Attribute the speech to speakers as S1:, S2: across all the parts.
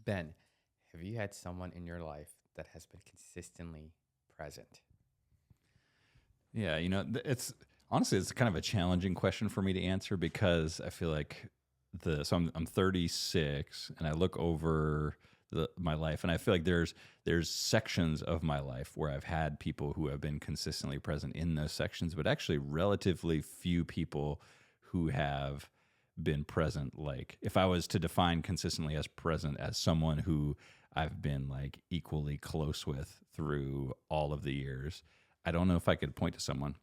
S1: Ben, have you had someone in your life that has been consistently present?
S2: Yeah, it's honestly it's kind of a challenging question for me to answer because I feel like I'm 36 and I look over my life and I feel like there's sections of my life where I've had people who have been consistently present in those sections, but actually relatively few people who have been present. Like if I was to define consistently as present as someone who I've been like equally close with through all of the years, I don't know if I could point to someone,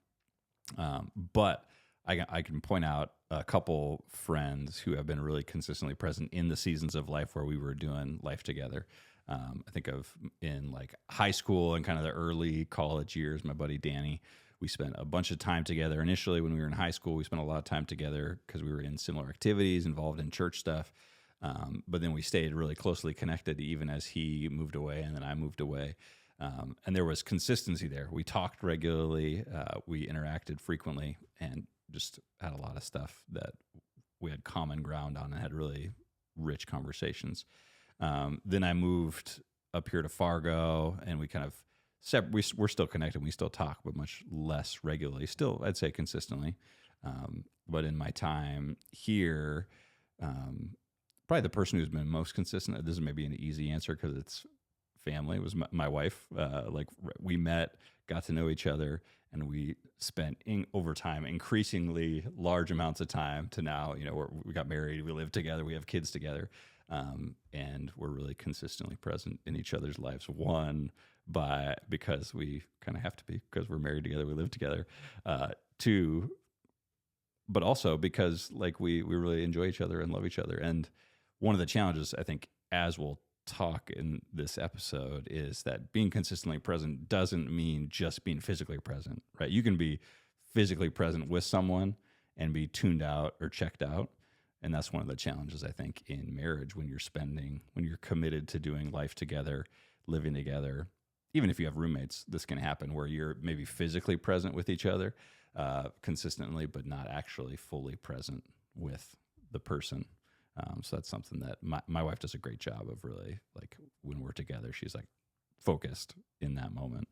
S2: but I can point out a couple friends who have been really consistently present in the seasons of life where we were doing life together. I think of in like high school and kind of the early college years, my buddy Danny, we spent a bunch of time together. Initially, when we were in high school, we spent a lot of time together because we were in similar activities, involved in church stuff. But then we stayed really closely connected even as he moved away and then I moved away. And there was consistency there. We talked regularly, we interacted frequently, and just had a lot of stuff that we had common ground on and had really rich conversations. Then I moved up here to Fargo, and we kind of we're still connected. We still talk, but much less regularly. Still, I'd say consistently. But in my time here, probably the person who's been most consistent. This is maybe an easy answer because it's family. It was my wife. Like we met, got to know each other, and we spent over time increasingly large amounts of time to now. We got married, we live together, we have kids together, and we're really consistently present in each other's lives. One, because we kind of have to be because we're married together, we live together. Two, but also because like we really enjoy each other and love each other. And one of the challenges I think, as we'll talk in this episode, is that being consistently present doesn't mean just being physically present, right? You can be physically present with someone and be tuned out or checked out. And that's one of the challenges I think in marriage when you're committed to doing life together, living together. Even if you have roommates, this can happen where you're maybe physically present with each other consistently, but not actually fully present with the person. So that's something that my wife does a great job of. Really, like when we're together, she's like focused in that moment,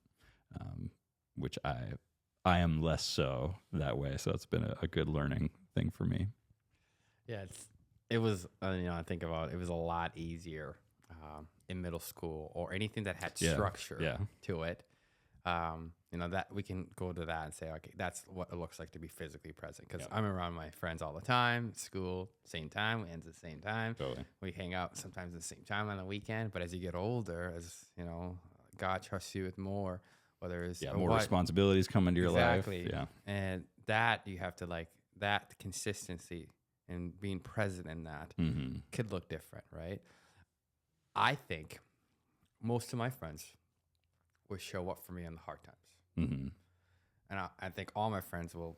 S2: which I am less so that way. So it's been a good learning thing for me.
S1: Yeah, it was. I think about it was a lot easier in middle school or anything that had structure to it. That we can go to that and say, okay, that's what it looks like to be physically present. Because I'm around my friends all the time, school, same time, we end at the same time.
S2: Totally.
S1: We hang out sometimes at the same time on the weekend. But as you get older, God trusts you with more, whether it's
S2: more responsibilities come into your life. Yeah.
S1: And that you have to that consistency and being present in that could look different, right? I think most of my friends will show up for me in the hard times.
S2: Mm-hmm.
S1: And I think all my friends will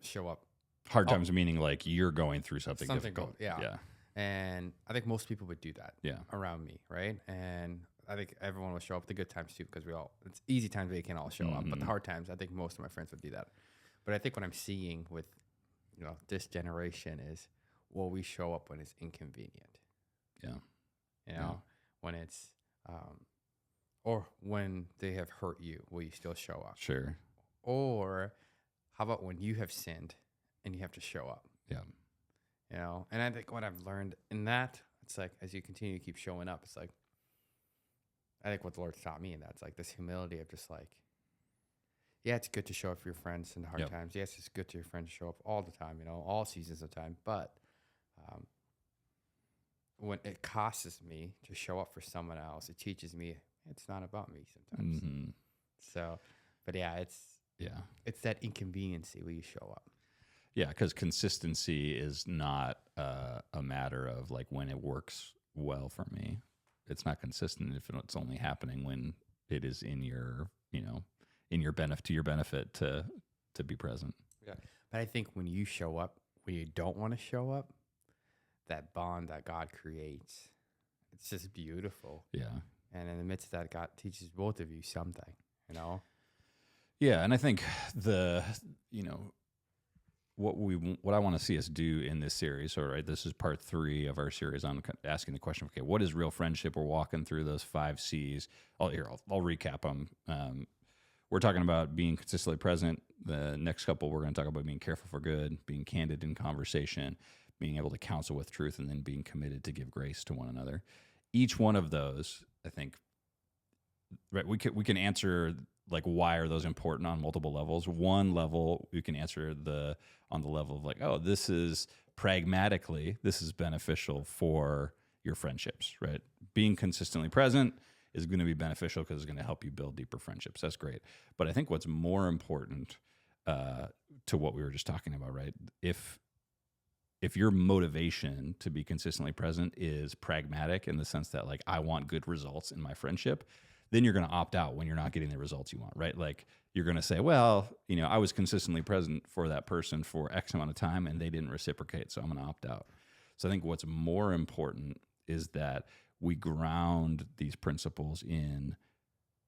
S1: show up.
S2: Hard times meaning like you're going through something difficult.
S1: Yeah. And I think most people would do that around me, right? And I think everyone will show up the good times too, because it's easy times where you can all show up. But the hard times, I think most of my friends would do that. But I think what I'm seeing with this generation is, we show up when it's inconvenient.
S2: Yeah.
S1: When it's or when they have hurt you, will you still show up?
S2: Sure.
S1: Or how about when you have sinned and you have to show up?
S2: Yeah.
S1: And I think what I've learned in that, it's like, as you continue to keep showing up, it's like, I think what the Lord's taught me in that, it's like this humility of just like, yeah, it's good to show up for your friends in the hard times. Yes, it's good to your friends to show up all the time, all seasons of time. But when it costs me to show up for someone else, it teaches me it's not about me sometimes.
S2: Mm-hmm.
S1: So, but it's that inconveniency where you show up.
S2: Yeah, because consistency is not a matter of like when it works well for me. It's not consistent if it's only happening when it is in your benefit, to your benefit to be present.
S1: Yeah, but I think when you show up, when you don't want to show up, that bond that God creates, it's just beautiful.
S2: Yeah.
S1: And in the midst of that, God teaches both of you something,
S2: Yeah, and I think what I want to see us do in this series. So, right, this is part 3 of our series on asking the question, okay, what is real friendship? We're walking through those 5 C's. I'll recap them. We're talking about being consistently present. The next couple, we're going to talk about being careful for good, being candid in conversation, being able to counsel with truth, and then being committed to give grace to one another. Each one of those, I think, right, we can answer like, why are those important on multiple levels. One level, we can answer on the level of like, oh, this is pragmatically, this is beneficial for your friendships, right? Being consistently present is going to be beneficial because it's going to help you build deeper friendships. That's great. But I think what's more important to what we were just talking about, right? If your motivation to be consistently present is pragmatic in the sense that like, I want good results in my friendship, then you're going to opt out when you're not getting the results you want, right? Like, you're going to say, well, I was consistently present for that person for X amount of time and they didn't reciprocate, so I'm going to opt out. So I think what's more important is that we ground these principles in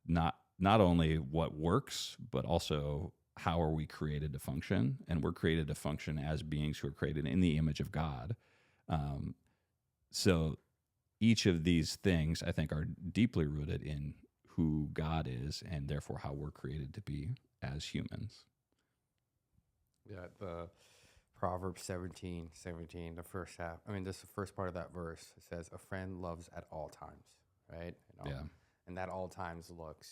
S2: not only what works, but also how are we created to function. And we're created to function as beings who are created in the image of God. So each of these things, I think, are deeply rooted in who God is and therefore how we're created to be as humans.
S1: Yeah, the Proverbs 17, the first half. I mean, this is the first part of that verse. It says, "A friend loves at all times," right?
S2: Yeah.
S1: And that all times looks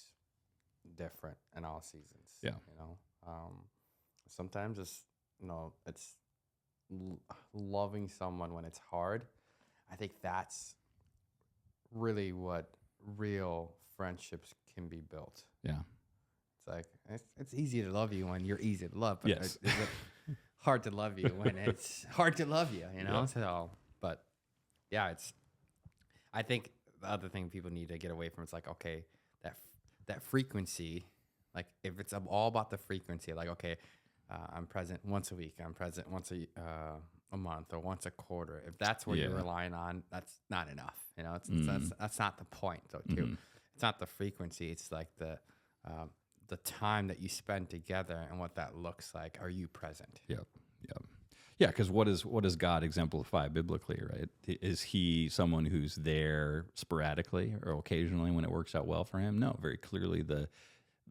S1: different in all seasons.
S2: Yeah.
S1: Sometimes it's loving someone when it's hard. I think that's really what real friendships can be built.
S2: Yeah.
S1: It's like it's easy to love you when you're easy to love, but
S2: yes.
S1: It's hard to love you when it's hard to love you,
S2: Yeah.
S1: So, but yeah, I think the other thing people need to get away from is like, okay, that frequency, like if it's all about the frequency, like, okay, I'm present once a week, I'm present once a month or once a quarter. If that's what you're relying on, that's not enough. That's not the point though too.
S2: Mm-hmm.
S1: It's not the frequency. It's like the time that you spend together and what that looks like. Are you present?
S2: Yep. Yeah, because what does God exemplify biblically, right? Is he someone who's there sporadically or occasionally when it works out well for him? No, very clearly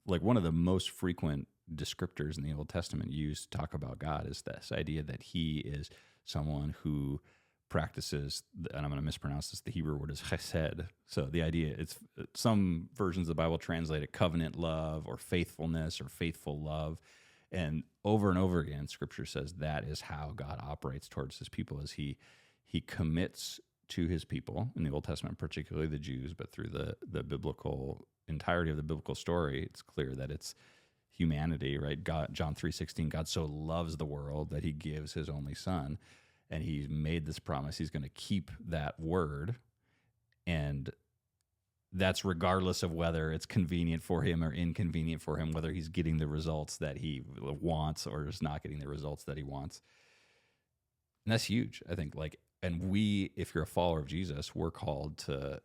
S2: one of the most frequent descriptors in the Old Testament used to talk about God is this idea that he is someone who practices, and I'm going to mispronounce this, the Hebrew word is chesed. So the idea, it's some versions of the Bible translate it covenant love or faithfulness or faithful love. And over again, Scripture says that is how God operates towards his people, as he commits to his people in the Old Testament, particularly the Jews, but through the biblical entirety of the biblical story, it's clear that it's humanity, right? God, John 3:16, God so loves the world that he gives his only son, and he's made this promise. He's going to keep that word, and that's regardless of whether it's convenient for him or inconvenient for him, whether he's getting the results that he wants or is not getting the results that he wants. And that's huge, I think. And if you're a follower of Jesus, we're called to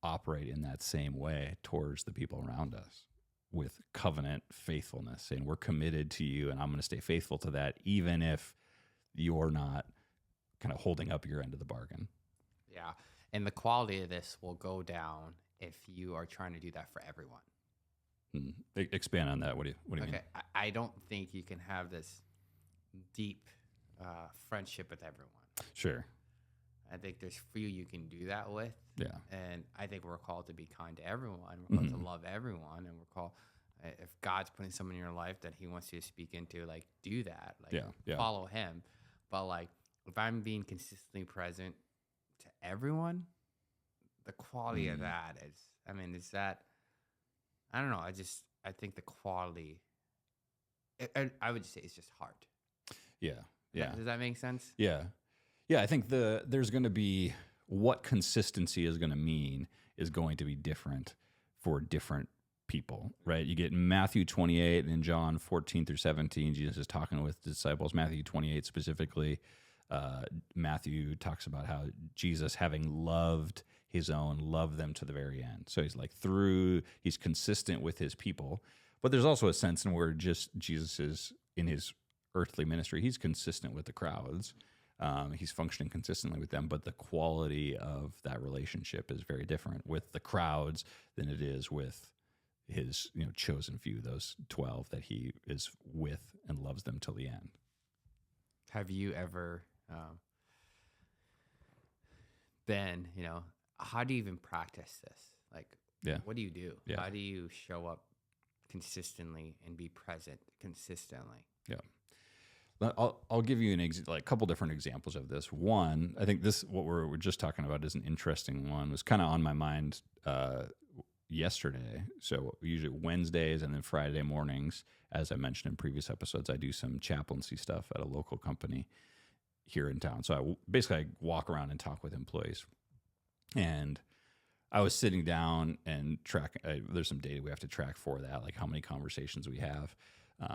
S2: operate in that same way towards the people around us with covenant faithfulness. And we're committed to you, and I'm going to stay faithful to that, even if you're not kind of holding up your end of the bargain.
S1: Yeah. And the quality of this will go down if you are trying to do that for everyone.
S2: Expand on that. What do you mean?
S1: I don't think you can have this deep friendship with everyone.
S2: Sure.
S1: I think there's few you can do that with.
S2: Yeah.
S1: And I think we're called to be kind to everyone. We're called to love everyone. And we're called, if God's putting someone in your life that he wants you to speak into, like, do that. Like, follow him. But, like, if I'm being consistently present to everyone, the quality of that is that, I don't know. I think the quality, I would just say it's just hard.
S2: Yeah. Yeah.
S1: Does that make sense?
S2: Yeah. Yeah. I think there's going to be, what consistency is going to mean is going to be different for different people, right? You get Matthew 28 and John 14 through 17, Jesus is talking with the disciples. Matthew 28 specifically, Matthew talks about how Jesus, having loved his own, loved them to the very end. So he's like he's consistent with his people, but there's also a sense in where just Jesus is in his earthly ministry. He's consistent with the crowds. He's functioning consistently with them, but the quality of that relationship is very different with the crowds than it is with his chosen few, those 12 that he is with and loves them till the end.
S1: Have you ever been, how do you even practice this? Like, what do you do?
S2: Yeah.
S1: How do you show up consistently and be present consistently?
S2: Yeah. I'll give you a couple different examples of this. One, I think what we're just talking about is an interesting one. It was kind of on my mind yesterday. So usually Wednesdays and then Friday mornings, as I mentioned in previous episodes, I do some chaplaincy stuff at a local company here in town. So I walk around and talk with employees. And I was sitting down and there's some data we have to track for that, like how many conversations we have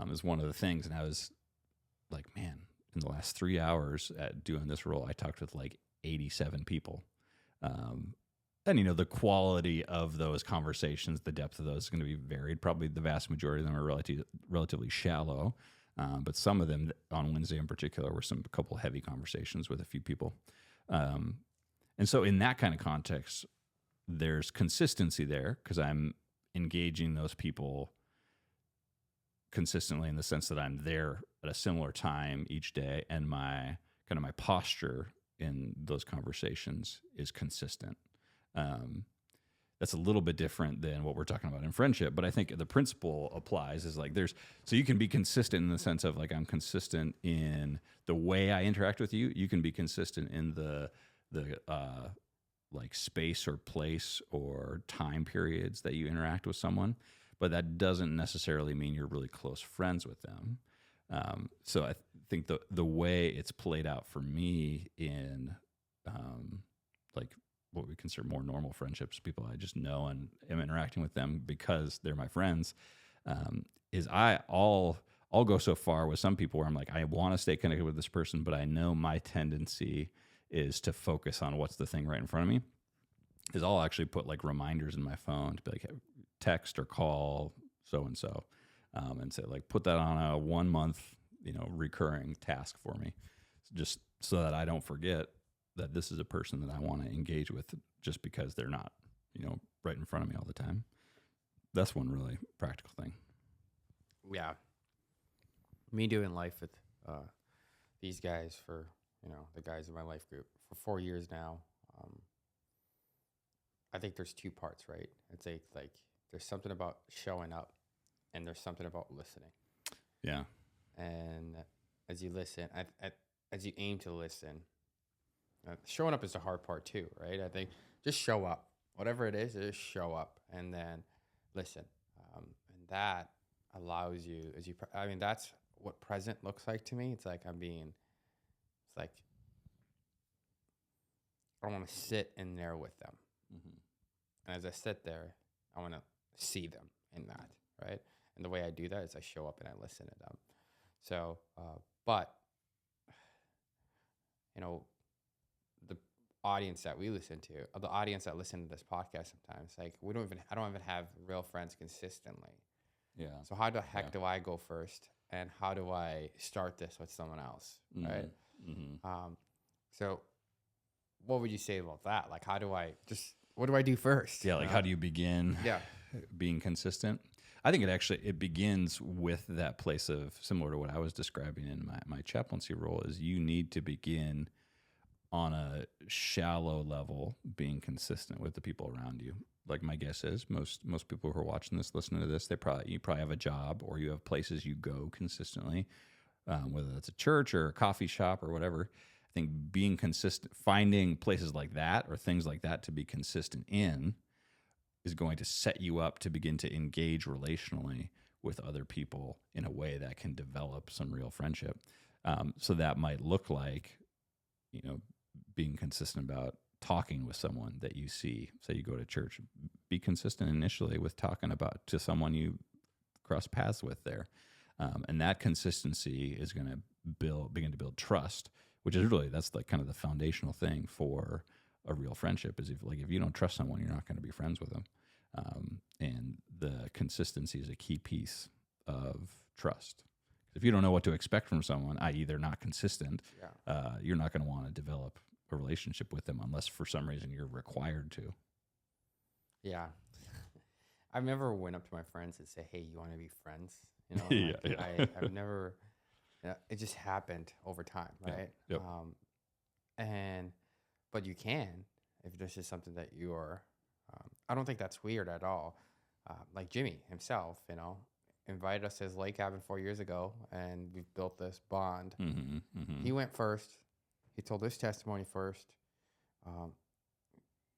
S2: is one of the things. And I was like, man, in the last 3 hours at doing this role, I talked with like 87 people. And, the quality of those conversations, the depth of those is going to be varied. Probably the vast majority of them are relatively shallow. But some of them on Wednesday in particular were a couple heavy conversations with a few people. And so in that kind of context, there's consistency there because I'm engaging those people consistently in the sense that I'm there at a similar time each day, and my posture in those conversations is consistent. That's a little bit different than what we're talking about in friendship, but I think the principle applies is like so you can be consistent in the sense of like I'm consistent in the way I interact with you. You can be consistent in the like space or place or time periods that you interact with someone, but that doesn't necessarily mean you're really close friends with them. So I think the way it's played out for me in like what we consider more normal friendships, people I just know and am interacting with them because they're my friends, is I'll go so far with some people where I'm like, I want to stay connected with this person, but I know my tendency is to focus on what's the thing right in front of me. Is I'll actually put like reminders in my phone to be like, text or call so-and-so, and say like, put that on a 1 month, recurring task for me, just so that I don't forget that this is a person that I want to engage with just because they're not, right in front of me all the time. That's one really practical thing.
S1: Yeah. Me doing life with these guys for, the guys in my life group for 4 years now. I think there's two parts, right? It's like there's something about showing up and there's something about listening.
S2: Yeah.
S1: And as you listen, as you aim to listen, showing up is the hard part too, right? I think just show up. Whatever it is, just show up and then listen. And that allows you, that's what present looks like to me. It's like I want to sit in there with them. Mm-hmm. And as I sit there, I want to see them in that, right? And the way I do that is I show up and I listen to them. So, but, the audience that we listen to, or the audience that listen to this podcast sometimes, like I don't even have real friends consistently.
S2: Yeah.
S1: So how the heck do I go first? And how do I start this with someone else, right? Mm-hmm. So what would you say about that? Like, what do I do first?
S2: Yeah, like how do you begin being consistent? I think it begins with that place of, similar to what I was describing in my chaplaincy role, is you need to begin on a shallow level being consistent with the people around you. Like my guess is most people who are watching this, listening to this, you probably have a job or you have places you go consistently, whether that's a church or a coffee shop or whatever. I think being consistent, finding places like that or things like that to be consistent in is going to set you up to begin to engage relationally with other people in a way that can develop some real friendship. So that might look like, being consistent about talking with someone that you see. Say you go to church, be consistent initially with talking to someone you cross paths with there. And that consistency is going to begin to build trust, which is really, that's like kind of the foundational thing for a real friendship is if you don't trust someone, you're not going to be friends with them. And the consistency is a key piece of trust. If you don't know what to expect from someone, i.e., they're not consistent, you're not going to want to develop a relationship with them unless for some reason you're required to.
S1: Yeah. I've never went up to my friends and say, "Hey, you want to be friends?" I've never. It just happened over time, right?
S2: Yep.
S1: But you can if this is something that you are. I don't think that's weird at all. Like Jimmy himself, invited us to his lake cabin 4 years ago, and we've built this bond. He went first. He told his testimony first.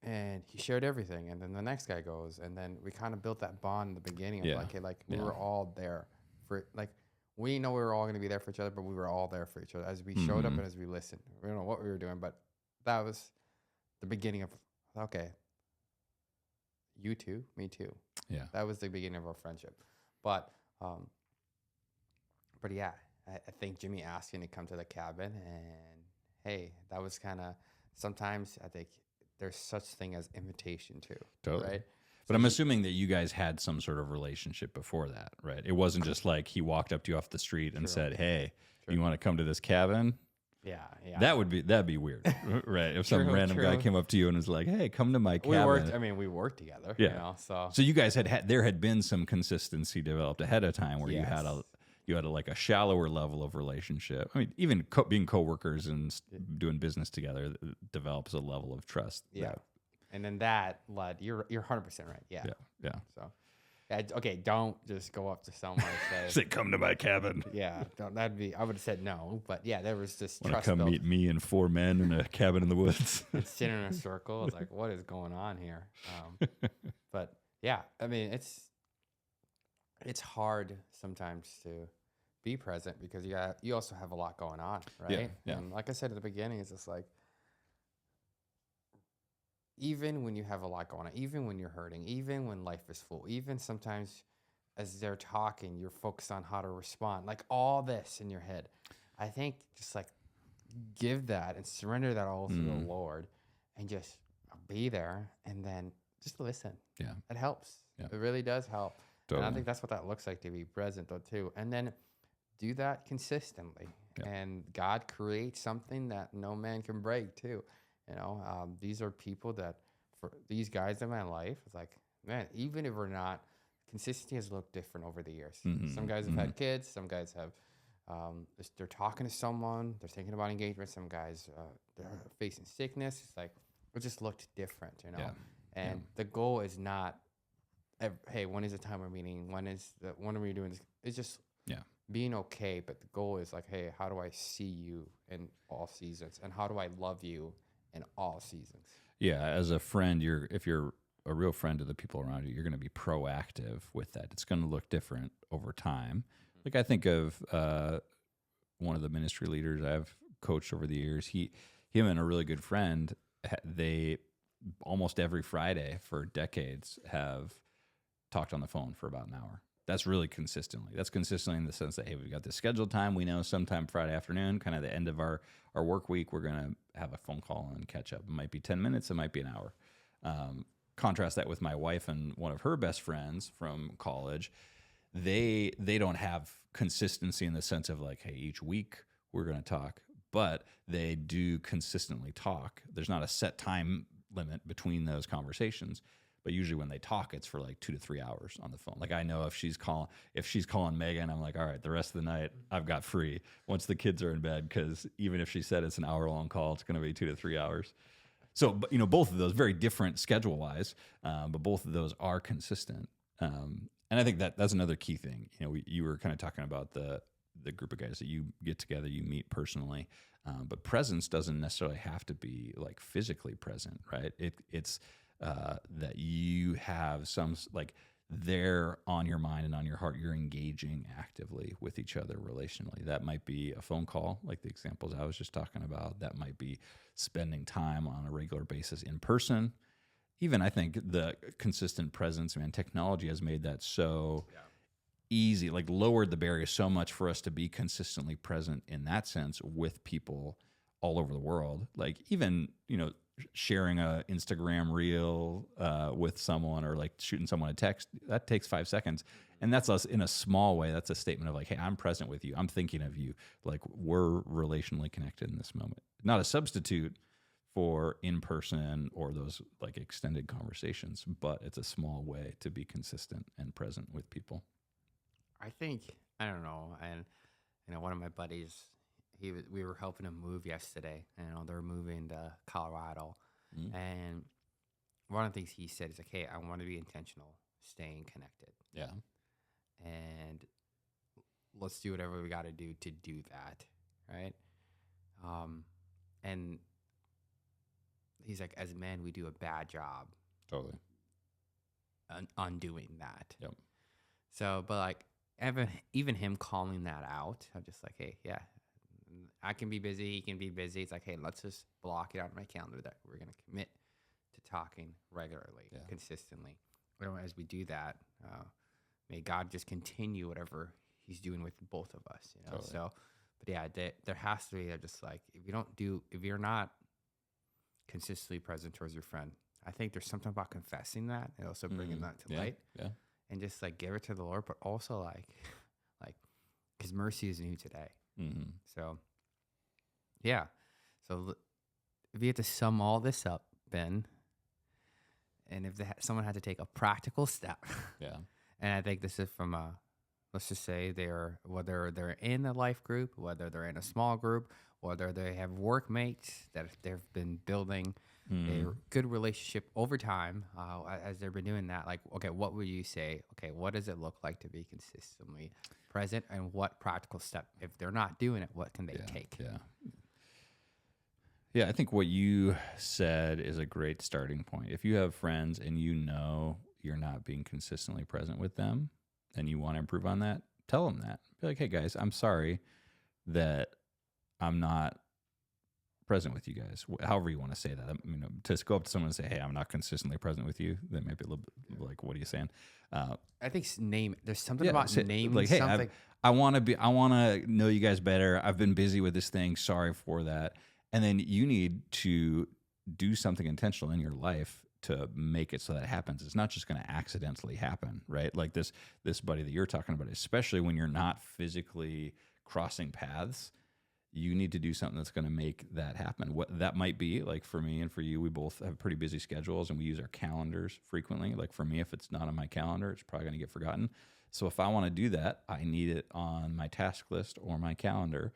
S1: And he shared everything, and then the next guy goes, and then we kind of built that bond in the beginning of we were all there for, like, we know we were all going to be there for each other, but we were all there for each other as we showed up and as we listened. We don't know what we were doing, but that was the beginning of, okay, you too, me too.
S2: Yeah,
S1: that was the beginning of our friendship. But yeah, I think Jimmy asking to come to the cabin, and hey, that was kind of, sometimes I think there's such thing as invitation too.
S2: Totally.
S1: Right?
S2: But I'm assuming that you guys had some sort of relationship before that, right? It wasn't just like he walked up to you off the street and said, "Hey, you want to come to this cabin?"
S1: Yeah.
S2: That'd be weird, right? If some random guy came up to you and was like, "Hey, come to my cabin."
S1: We worked together.
S2: Yeah.
S1: So
S2: you guys there had been some consistency developed ahead of time where you had a shallower level of relationship. I mean, even being coworkers and doing business together develops a level of trust.
S1: Yeah. And then that led, you're 100% right. Yeah. So, okay, don't just go up to someone and
S2: say, "Come to my cabin."
S1: Yeah, I would have said no, but yeah, there was this
S2: trust. Come meet me and 4 men in a cabin in the woods.
S1: And sit in a circle. It's like, what is going on here? But yeah, I mean, it's hard sometimes to be present because you also have a lot going on, right?
S2: Yeah.
S1: And like I said at the beginning, it's just like, even when you have a lot going on, even when you're hurting, even when life is full, even sometimes as they're talking, you're focused on how to respond, like all this in your head. I think just like give that and surrender that all to the Lord and just be there and then just listen.
S2: Yeah.
S1: It helps. Yeah. It really does help.
S2: Totally.
S1: And I think that's what that looks like, to be present though too. And then do that consistently. Yeah. And God creates something that no man can break too. These are people that, for these guys in my life, it's like, man, even if we're not, consistency has looked different over the years. Some guys have had kids. Some guys have, they're talking to someone. They're thinking about engagement. Some guys, they're facing sickness. It's like, it just looked different,
S2: Yeah.
S1: And the goal is not, hey, when is the time we're meeting? When are we doing this? It's just being okay. But the goal is like, hey, how do I see you in all seasons? And how do I love you in all seasons?
S2: Yeah, as a friend, if you're a real friend to the people around you, you're going to be proactive with that. It's going to look different over time. Like I think of one of the ministry leaders I've coached over the years. Him and a really good friend, they almost every Friday for decades have talked on the phone for about an hour. That's really consistently. That's consistently in the sense that, hey, we've got this scheduled time. We know sometime Friday afternoon, kind of the end of our work week, we're going to have a phone call and catch up. It might be 10 minutes. It might be an hour. Contrast that with my wife and one of her best friends from college. They don't have consistency in the sense of like, hey, each week we're going to talk, but they do consistently talk. There's not a set time limit between those conversations. But usually when they talk, it's for like 2 to 3 hours on the phone. Like I know if she's calling Megan, I'm like, all right, the rest of the night I've got free once the kids are in bed, because even if she said it's an hour-long call, it's going to be 2 to 3 hours. So, both of those very different schedule-wise, but both of those are consistent. And I think that's another key thing. You were kind of talking about the group of guys that you get together, you meet personally, but presence doesn't necessarily have to be like physically present, right? It's that you have some, like, they're on your mind and on your heart. You're engaging actively with each other relationally. That might be a phone call, like the examples I was just talking about. That might be spending time on a regular basis in person. Even I think the consistent presence, man, technology has made that so easy, like lowered the barrier so much for us to be consistently present in that sense with people all over the world. Like even, sharing a Instagram reel with someone, or like shooting someone a text, that takes 5 seconds. And that's us in a small way. That's a statement of like, hey, I'm present with you. I'm thinking of you. Like, we're relationally connected in this moment. Not a substitute for in person or those like extended conversations, but it's a small way to be consistent and present with people.
S1: I think, I don't know. And, one of my buddies, we were helping him move yesterday. They're moving to Colorado. And one of the things he said is like, hey, I want to be intentional, staying connected.
S2: Yeah.
S1: And let's do whatever we got to do that, right? And he's like, as men, we do a bad job
S2: Totally.
S1: on doing that.
S2: Yep.
S1: So, but like even him calling that out, I'm just like, hey, yeah, I can be busy, he can be busy. It's like, hey, let's just block it out in my calendar that we're going to commit to talking regularly, consistently. As we do that, may God just continue whatever he's doing with both of us, Totally. So, but yeah, there has to be just like, if you're not consistently present towards your friend, I think there's something about confessing that and also bringing that to light. Yeah. And just like give it to the Lord, but also like his mercy is new today. Mm-hmm. So, yeah. So if you had to sum all this up, Ben, and if someone had to take a practical step, and I think this is from let's just say whether they're in a life group, whether they're in a small group, whether they have workmates that they've been building a good relationship over time, as they've been doing that, like, okay, what would you say? Okay, what does it look like to be consistently present, and what practical step, if they're not doing it, what can they take?
S2: Yeah, I think what you said is a great starting point. If you have friends and you're not being consistently present with them and you want to improve on that, tell them that. Be like, hey guys, I'm sorry that I'm not present with you guys. However you want to say that. To go up to someone and say, hey, I'm not consistently present with you, that might be a little bit like, what are you saying?
S1: I think there's something about naming
S2: like, hey,
S1: something.
S2: I want to know you guys better. I've been busy with this thing. Sorry for that. And then you need to do something intentional in your life to make it so that it happens. It's not just going to accidentally happen, right? Like this buddy that you're talking about, especially when you're not physically crossing paths, you need to do something that's going to make that happen. What that might be, like for me and for you, we both have pretty busy schedules and we use our calendars frequently. Like for me, if it's not on my calendar, it's probably going to get forgotten. So if I want to do that, I need it on my task list or my calendar.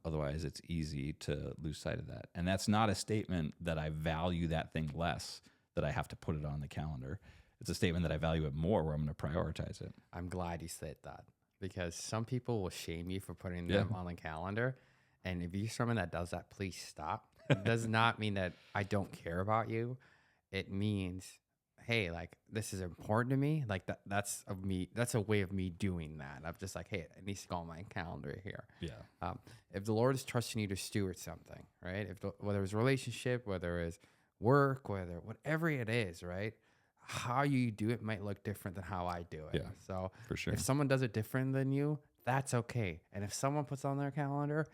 S2: Otherwise, it's easy to lose sight of that. And that's not a statement that I value that thing less, that I have to put it on the calendar. It's a statement that I value it more, where I'm going to prioritize it.
S1: I'm glad you said that, because some people will shame you for putting them on the calendar. And if you're someone that does that, please stop. It does not mean that I don't care about you. It means, hey, like, this is important to me. Like that's a way of me doing that. I'm just like, hey, it needs to go on my calendar here. Yeah. If the Lord is trusting you to steward something, right? Whether it's relationship, whether it's work, whatever it is, right? How you do it might look different than how I do it.
S2: Yeah,
S1: so
S2: for sure.
S1: If someone does it different than you, that's okay. And if someone puts on their calendar,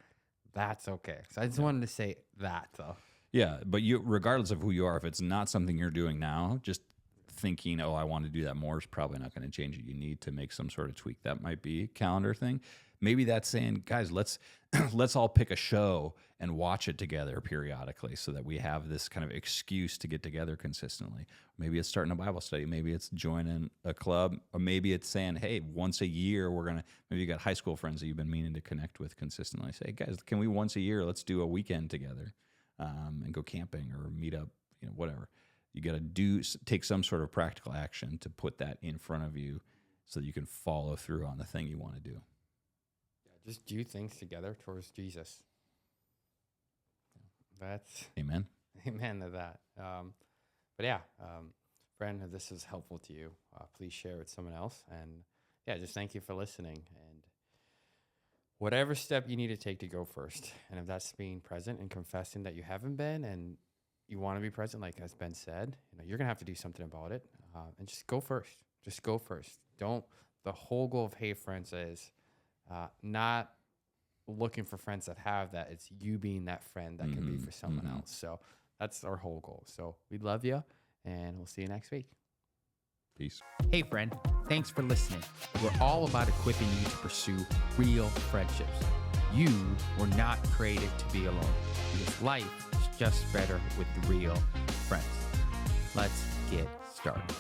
S1: that's okay. So I just wanted to say that, though.
S2: Yeah, but regardless of who you are, if it's not something you're doing now, just thinking, oh, I want to do that more is probably not going to change it. You need to make some sort of tweak. That might be a calendar thing. Maybe that's saying, guys, let's all pick a show and watch it together periodically, so that we have this kind of excuse to get together consistently. Maybe it's starting a Bible study. Maybe it's joining a club, or maybe it's saying, hey, once a year maybe you got high school friends that you've been meaning to connect with consistently. Say, guys, can we once a year, let's do a weekend together, and go camping or meet up, whatever. You got to take some sort of practical action to put that in front of you so that you can follow through on the thing you want to do.
S1: Yeah, just do things together towards Jesus. That's
S2: amen.
S1: Amen to that. But yeah, friend, if this is helpful to you, please share with someone else. And yeah, just thank you for listening. And whatever step you need to take to go first, and if that's being present and confessing that you haven't been, and you want to be present, like as Ben said, you're gonna have to do something about it, and just go first. Just go first. The whole goal of Hey Friends is not looking for friends that have that. It's you being that friend that can be for someone else. So That's our whole goal. So we love you, and we'll see you next week.
S2: Peace.
S3: Hey, friend. Thanks for listening. We're all about equipping you to pursue real friendships. You were not created to be alone, because life is just better with real friends. Let's get started.